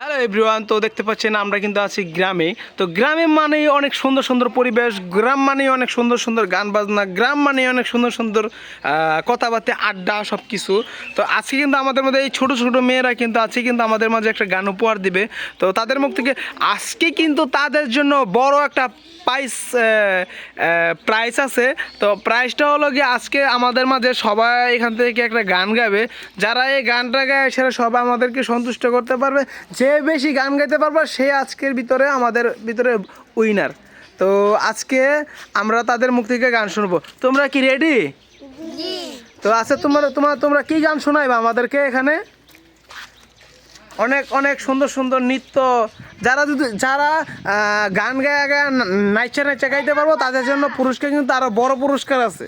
Hello everyone, তো দেখতে পাচ্ছেন আমরা কিন্তু আছি গ্রামে। তো গ্রামে মানেই অনেক সুন্দর সুন্দর পরিবেশ, গ্রাম মানেই অনেক সুন্দর সুন্দর গান বাজনা, গ্রাম মানেই অনেক সুন্দর সুন্দর কথাবার্তা, আড্ডা, সব কিছু। তো আজকে কিন্তু আমাদের মধ্যে এই ছোটো ছোটো মেয়েরা কিন্তু আছে, কিন্তু আমাদের মাঝে একটা গান উপহার দিবে। তো তাদের মুখ থেকে আজকে কিন্তু তাদের জন্য বড় একটা প্রাইস আছে। তো প্রাইসটা হলো গিয়ে আজকে আমাদের মাঝে সবাই এখান থেকে একটা গান গাবে। যারা এই গানটা গায় সেটা সবাই আমাদেরকে সন্তুষ্ট করতে পারবে। যে বেশি গান গাইতে পারবে সে আজকের ভিতরে আমাদের ভিতরে উইনার। তো আজকে আমরা তাদের মুখ থেকে গান শুনবো। তোমরা কি রেডি? তো আচ্ছা, তোমরা কি গান শোনাইবা আমাদেরকে এখানে? অনেক অনেক সুন্দর সুন্দর নৃত্য, যারা গান গায়ে গায়ে নাচা গাইতে পারবো তাদের জন্য পুরস্কার, কিন্তু আরও বড় পুরস্কার আছে।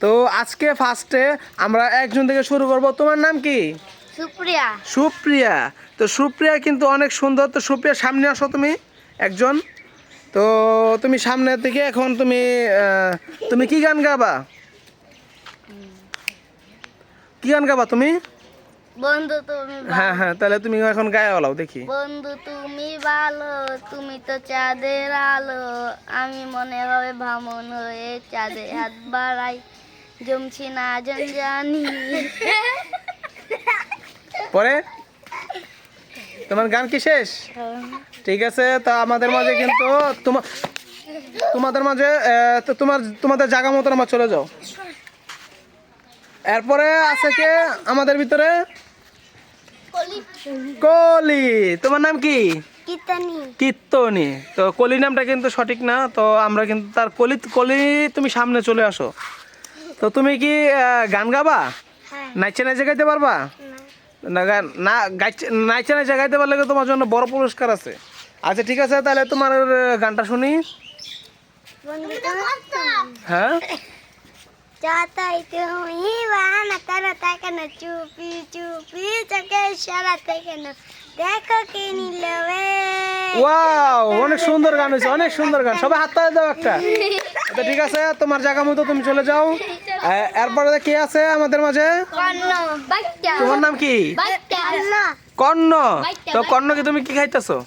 তো আজকে ফার্স্টে আমরা একজন থেকে শুরু করব। তোমার নাম কি? সুপ্রিয়া। সুপ্রিয়া। তো সুপ্রিয়া কিন্তু অনেক সুন্দর। তো সুপ্রিয়া, সামনে আসো তুমি একজন। তো তুমি সামনে থেকে এখন তুমি কি গান গাবা? কি গান গাবা তুমি? বন্ধু তুমি হ্যাঁ হ্যাঁ, তাহলে তুমি এখন গায়ে বলাও দেখি। বন্ধু তুমি ভালো, তুমি তো চাঁদের আলো, আমি মনে হবে ভামন হয়ে চাঁদে হাত বাড়াই, জমছি না জানি। পরে তোমার গান কি শেষ? ঠিক আছে। তা আমাদের মাঝে কিন্তু তোমাদের মাঝে তো তোমাদের জায়গা মতো আমার চলে যাও। এরপরে আছে কে আমাদের ভিতরে? কলি। তোমার নাম কি? কীর্তনী। তো কলি নামটা কিন্তু সঠিক না, তো আমরা কিন্তু তার কলি তুমি সামনে চলে আসো। তো তুমি কি গান গাবা? নাচে নাচে গাইতে পারবা? না নাচে নাচে গাইতে পারলে তোমার জন্য বড় পুরস্কার আছে। আচ্ছা ঠিক আছে, তাহলে তোমার গানটা শুনি। হ্যাঁ, যতই তুমি বাহানা করো তা কেন, চুপি চুপি চোখে সরাতে কেন, দেখো কি নিলবে। ওয়াও, অনেক সুন্দর গান হয়েছে, অনেক সুন্দর গান। সবাই হাত তালি দাও একটা। আচ্ছা ঠিক আছে, তোমার জায়গা মতো তুমি চলে যাও। এরপরে কে আছে আমাদের মাঝে? তোমার নাম কি? কর্ণ। তো কর্ণকে তুমি কি খাইতেছো?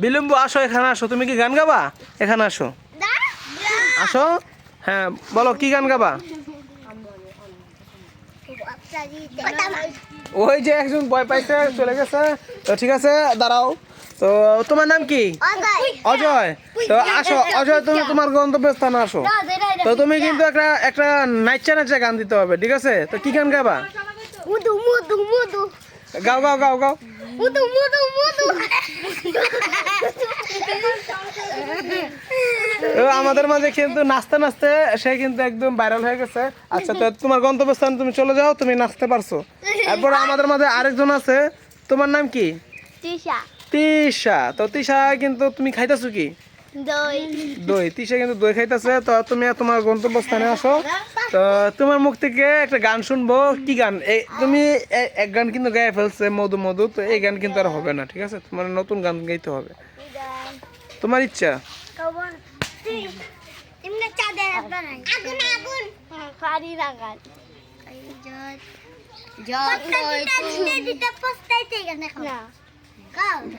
বিলম্ব। আসো এখানে আসো। তুমি কি গান গাবা? এখানে আসো, আসো। হ্যাঁ বলো, কি গান গাবা? ওই যে একজন ভয় পাইছে চলে গেছে। তো ঠিক আছে, দাঁড়াও। তো তোমার নাম কি? অজয়। তো আসো অজয়, তুমি তোমার গন্তব্যস্থানে আসো। তো তুমি কিন্তু একটা নাচা নাচা গান দিতে হবে, ঠিক আছে? তো কি গান গাবা? গাও গাও গাও গাও। আমাদের মাঝে কিন্তু নাচতে নাচতে সে কিন্তু একদম ভাইরাল হয়ে গেছে। আচ্ছা, তো তোমার গন্তব্যস্থানে তুমি চলে যাও, তুমি নাচতে পারছো। এরপরে আমাদের মাঝে আরেকজন আছে। তোমার নাম কি? তিশা। তো তিশা, কিন্তু তুমি খাইতেছো কি? দই। তিশা কিন্তু দই খাইতেছে। তো তুমি তোমার গন্তব্যস্থানে আসো। তো তোমার মুখ থেকে একটা গান শুনবো। কি গান? তুমি এক গান কিন্তু গায়ে ফেলছে, মধু মধু। তো এই গান কিন্তু আর হবে না, ঠিক আছে? তোমার নতুন গান গাইতে হবে, তোমার ইচ্ছা।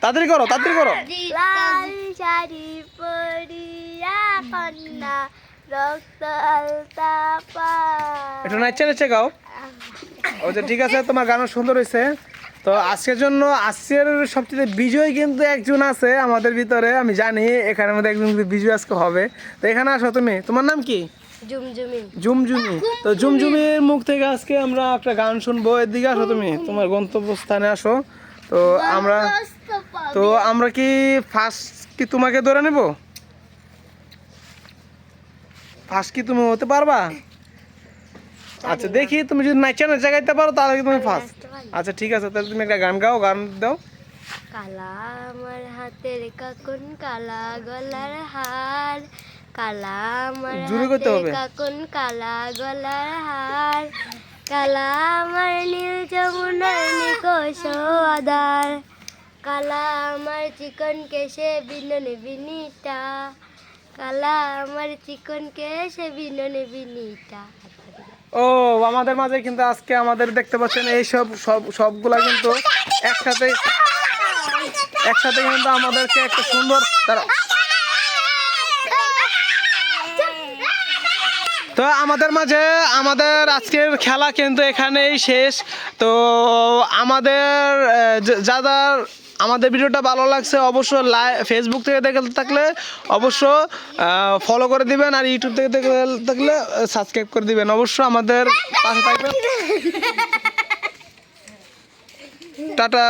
তাড়াতাড়ি করো, তাড়াতাড়ি করো। লাল শাড়ি পরিয়া কন্যা, রক্ত আলতা পা। একটু নাচে নাচে গাও। আচ্ছা ঠিক আছে, তোমার গানও সুন্দর হয়েছে। তো আজকের জন্য আজকের সবচেয়ে বিজয় কিন্তু একজন আছে আমাদের ভিতরে, আমি জানি এখানের মধ্যে একজন বিজয় আজকে হবে। তো এখানে আসো তুমি। তোমার নাম কি? জুমজুমি। তো জুমজুমির মুখ থেকে আজকে আমরা একটা গান শুনবো। এদিকে আসো তুমি, তোমার গন্তব্যস্থানে আসো। তো আমরা কি ফার্স্ট কি তোমাকে ধরে নেব? ফার্স্ট কি তুমি হতে পারবা? আচ্ছা দেখি, তুমি যদি নাচা নাচা গাইতে পারো তাহলে কি তুমি ফার্স্ট। আচ্ছা ঠিক আছে, তাহলে তুমি একটা গান গাও, গান দাও। কালা আমার হাতের কাকন, কালা গলার হার, কালা আমার হাতের কাকন, কালা গলার হার, কালা আমার নীল যমুনার নিকষ আধার, কালা আমার চিকন কেশে বিননে বিনিটা, কালা আমার চিকন কেশে বিননে বিনিটা। ও আমাদের মাঝে কিন্তু আজকে আমাদের দেখতে পাচ্ছেন এই সবগুলা কিন্তু একসাথে কিন্তু আমাদেরকে একটা সুন্দর তো আমাদের মাঝে আমাদের আজকের খেলা কিন্তু এখানেই শেষ। তো আমাদের যারা আমাদের ভিডিওটা ভালো লাগছে অবশ্যই ফেসবুক থেকে দেখে থাকলে অবশ্য ফলো করে দিবেন, আর ইউটিউব থেকে দেখে থাকলে সাবস্ক্রাইব করে দিবেন। অবশ্যই আমাদের পাশে থাকবেন। টাটা।